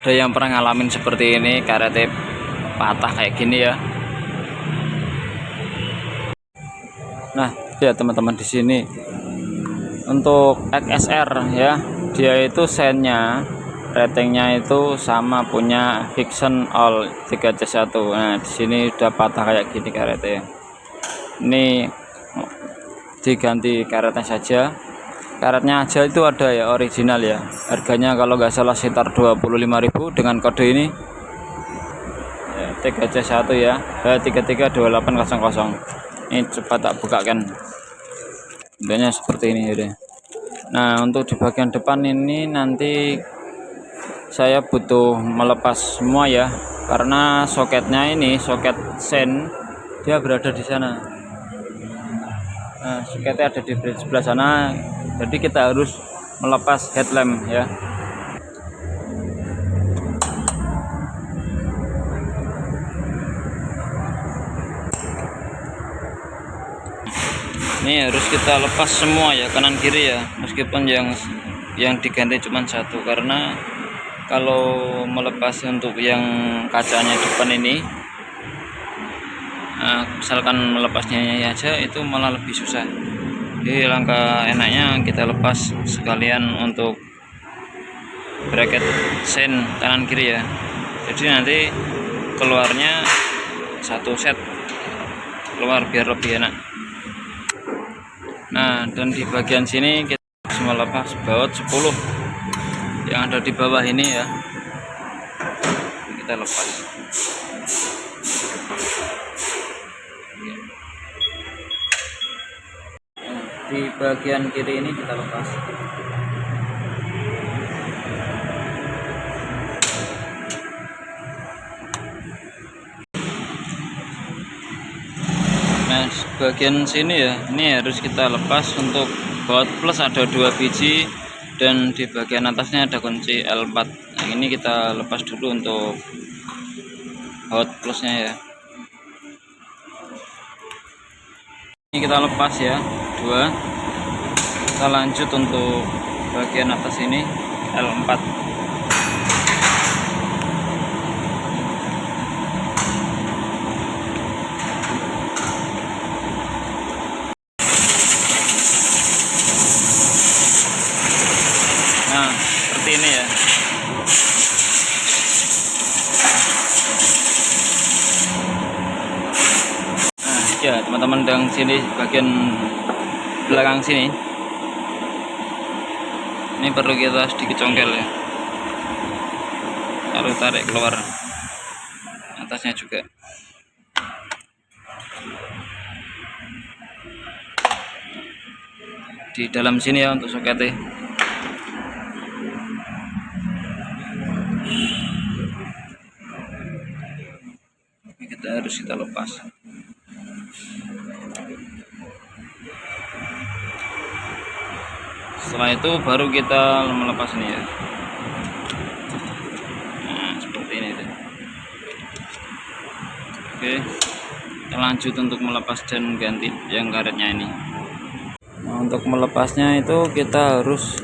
Ada yang pernah ngalamin seperti ini, karetnya patah kayak gini ya. Nah, ya teman-teman, di sini untuk XSR ya, dia itu sennya ratingnya itu sama punya Vixen All 3C1. Nah, di sini udah patah kayak gini karetnya. Ini diganti karetnya saja. Karetnya aja itu ada ya, original ya. Harganya kalau nggak salah sekitar 25.000 dengan kode ini ya, 3C1 ya, 332800. Ini coba tak bukakan, bentuknya seperti ini ya. Nah, untuk di bagian depan ini nanti saya butuh melepas semua ya, karena soketnya ini soket sen dia berada di sana. Nah, soketnya ada di sebelah sana, jadi kita harus melepas headlamp ya. Ini harus kita lepas semua ya, kanan kiri ya, meskipun yang diganti cuma satu, karena kalau melepas untuk yang kacanya depan ini, misalkan melepasnya aja itu malah lebih susah. Jadi langkah enaknya kita lepas sekalian untuk bracket sen kanan kiri ya, jadi nanti keluarnya satu set keluar biar lebih enak. Nah, dan di bagian sini kita harus melepas baut 10 yang ada di bawah ini ya, kita lepas. Di bagian kiri ini kita lepas. Nah, bagian sini ya, ini harus kita lepas. Untuk baut plus ada 2 biji, dan di bagian atasnya ada kunci L4. Yang ini kita lepas dulu untuk baut plusnya ya. Ini kita lepas ya, 2. Kita lanjut untuk bagian atas ini L4. Nah, seperti ini ya. Nah, ya teman-teman, dan sini bagian belakang sini ini perlu kita sedikit congkel ya, lalu tarik keluar atasnya juga. Di dalam sini ya untuk soketnya. Ini harus kita lepas. Setelah itu baru kita melepas ini ya. Nah, seperti ini deh. Oke, kita lanjut untuk melepas dan ganti yang karetnya ini. Nah, untuk melepasnya itu kita harus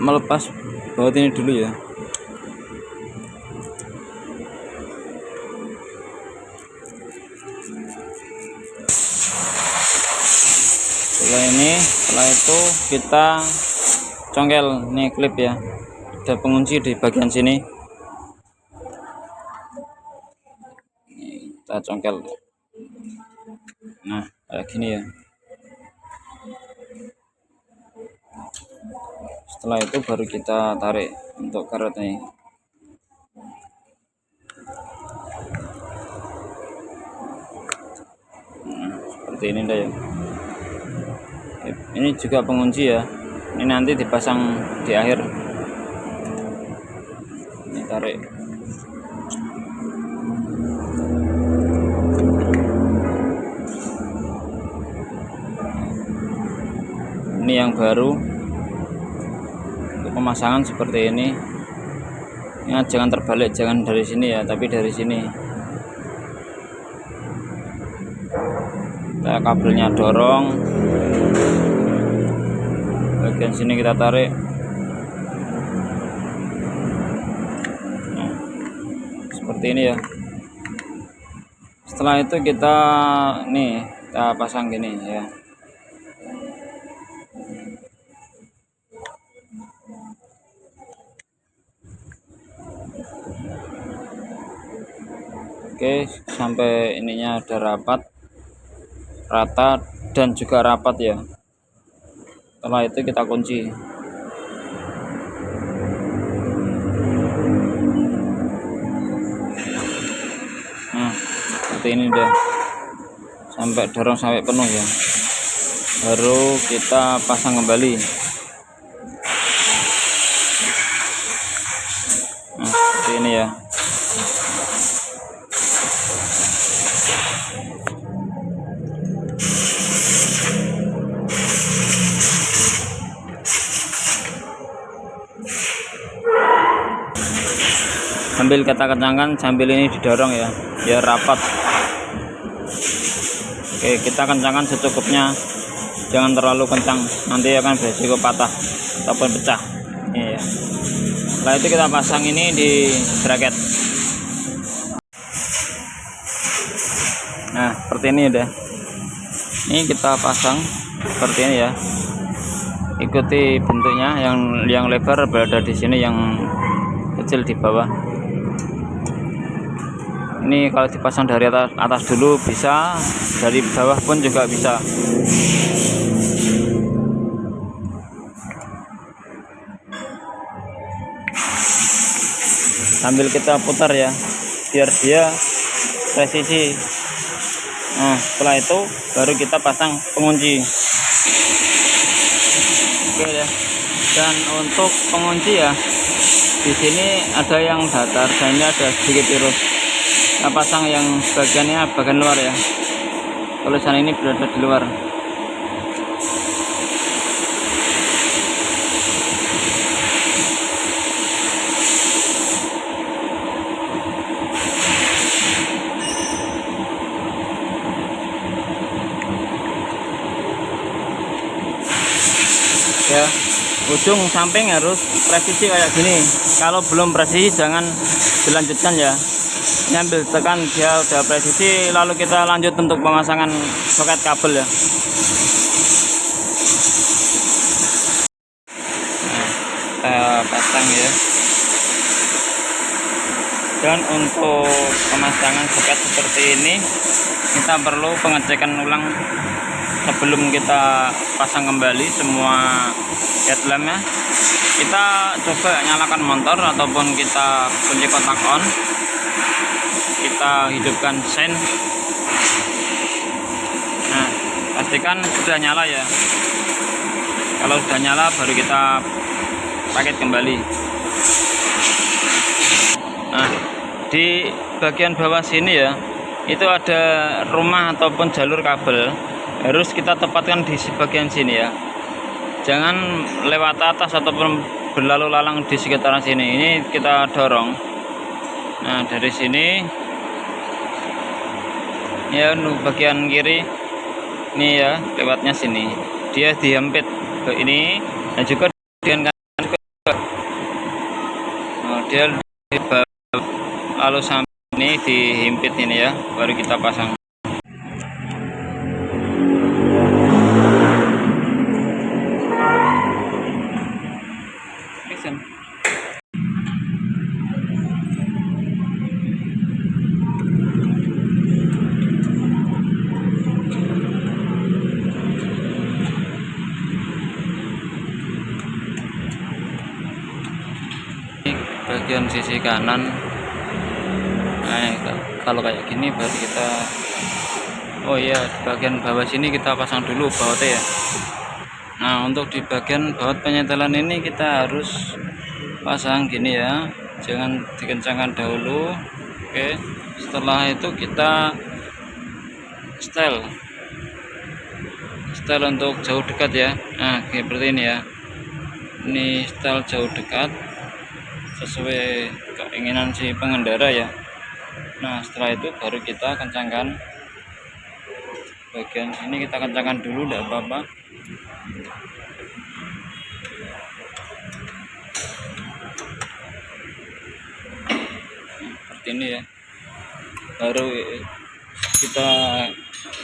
melepas baut ini dulu ya. Setelah itu kita congkel nih klip ya, ada pengunci di bagian sini, kita congkel. Nah, kayak gini ya. Setelah itu baru kita tarik untuk karetnya. Nah, seperti ini dah ya. Ini juga pengunci ya, ini nanti dipasang di akhir. Ini tarik. Ini yang baru untuk pemasangan seperti ini. Ingat, jangan terbalik, jangan dari sini ya, tapi dari sini. Kita kabelnya dorong, bagian sini kita tarik. seperti ini ya. Setelah itu kita pasang gini ya. Oke, sampai ininya ada rapat, rata dan juga rapat ya. Setelah itu kita kunci. Nah, seperti ini deh. Sampai dorong sampai penuh ya. Baru kita pasang kembali. Nah, seperti ini ya. Sambil kita kencangkan, sambil ini didorong ya, biar rapat. Oke, kita kencangkan secukupnya, jangan terlalu kencang, nanti akan beresiko patah ataupun pecah. Ini ya. Setelah itu kita pasang ini di bracket. Nah, seperti ini udah. Ini kita pasang seperti ini ya. Ikuti bentuknya, yang lebar berada di sini, yang kecil di bawah. Ini kalau dipasang dari atas dulu bisa, dari bawah pun juga bisa. Sambil kita putar ya, biar dia presisi. Nah, setelah itu baru kita pasang pengunci. Oke ya. Dan untuk pengunci ya, di sini ada yang datar dan ini ada sedikit tirus. Kita pasang yang bagian luar ya. Tulisan ini berada di luar. Ya, ujung samping harus presisi kayak gini. Kalau belum presisi jangan dilanjutkan ya. Ambil tekan dia udah presisi, lalu kita lanjut untuk pemasangan soket kabel ya. Nah, kita pasang ya. Dan untuk pemasangan soket seperti ini kita perlu pengecekan ulang sebelum kita pasang kembali semua headlampnya. Kita coba nyalakan motor ataupun kita kunci kontak on, kita hidupkan sen. Nah, pastikan sudah nyala ya. Kalau sudah nyala baru kita paket kembali. Nah, di bagian bawah sini ya, itu ada rumah ataupun jalur kabel, harus kita tepatkan di bagian sini ya. Jangan lewat atas ataupun berlalu lalang di sekitaran sini. Ini kita dorong. Nah, dari sini ya, bagian kiri ini ya, lewatnya sini dia dihempit ke ini, dan juga dengan kanan juga. Nah, dia lalu sampai ini dihimpit ini ya, baru kita pasang. Bagian sisi kanan, nah kalau kayak gini baru kita, oh iya, bagian bawah sini kita pasang dulu bautnya ya. Nah, untuk di bagian baut penyetelan ini kita harus pasang gini ya, jangan dikencangkan dahulu. Oke, setelah itu kita setel untuk jauh dekat ya. Nah, seperti ini ya, ini setel jauh dekat sesuai keinginan si pengendara ya. Nah, setelah itu baru kita kencangkan bagian sini, kita kencangkan dulu, tidak apa-apa. Seperti ini ya, baru kita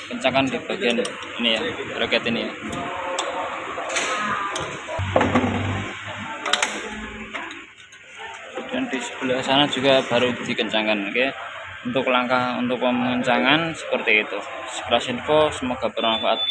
kencangkan di bagian ini ya, raket ini ya. Dan di sebelah sana juga baru dikencangkan. Oke, untuk langkah untuk pemencangan seperti itu. Sekilas info, semoga bermanfaat.